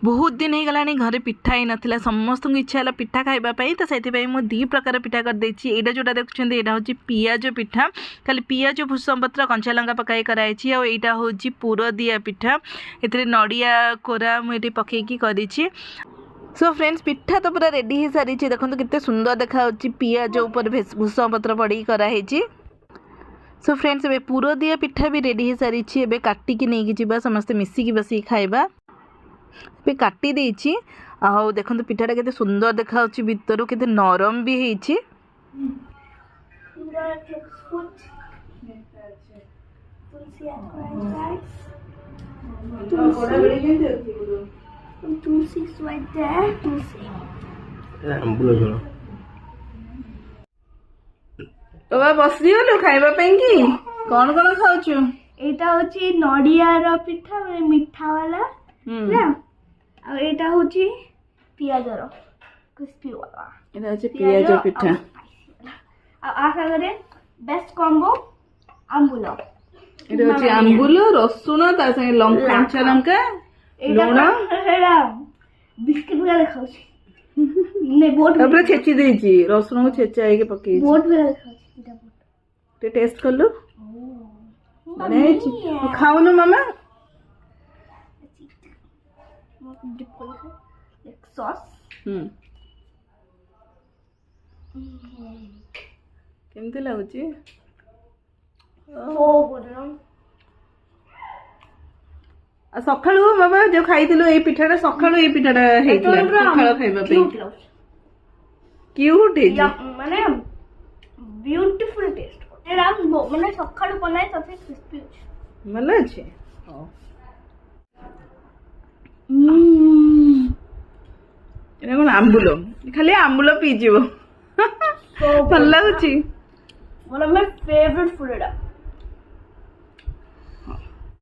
बहुत दिन हो गलानी घरे पिठा ही नाला समस्त इच्छा है पिठा खाइबापी तो से मुझे दी प्रकार पिठा कर देछि। एटा जोटा देखुछन एटा होछि पियाज पिठा खाली पियाज भूषण पत्र कंचा लंका पकाई कराई आ एटा होछि पुर दिया पिठा एथिरे नड़िया कोरा मुझे पकईकी करिछि। सो फ्रेंड्स पिठा तो पूरा रेडी हो सारी देखो कितने सुंदर देखा पियाज ऊपर भूषण पत्र पड़ी कराई। सो फ्रेंड्स ए पुर दिया पिठा भी रेडी हो सारी एबे काटिकी नहीं जावा समस्ते मिसिकी बस खाइबा पे काटी देछि। आउ देखो पिठाटा केते सुंदर देखा भितर केते नरम भी होइछि। बस खाइबा कि कौन कौन खाऊ एटा होची नड़िया पिठा मिठा वाला ना और एटा होची पियाजर क्रिस्पी वाला एटा होची पियाज पिठा आ आशा करे बेस्ट कॉम्बो आंबुल एटा होची आंबुल रसुन ता संगे लंका कंचा लंका लूण एटा बिस्किट वाला खाउची ने बोट तबरे छेची देछि रसुन को छेचा के पके बोट वाला खाउची एटा बोट ते टेस्ट कर लो माने खाओ ना मामा डिप कर एक सॉस केमती लागुची ओ बोलनो आ सखाळु बाबा जो खाइतिलो ए पिठाटा सखाळु ए पिठाटा हेतिला सखाळ खाइबा पे क्यूट है माने ब्यूटीफुल टेस्ट एरा माने सखाळु बनाए तते क्रिस्पी मन अछि एरा कोन आंबुलो खाली आंबुलो पी जीवो भल लागुची one of my favourite food Etah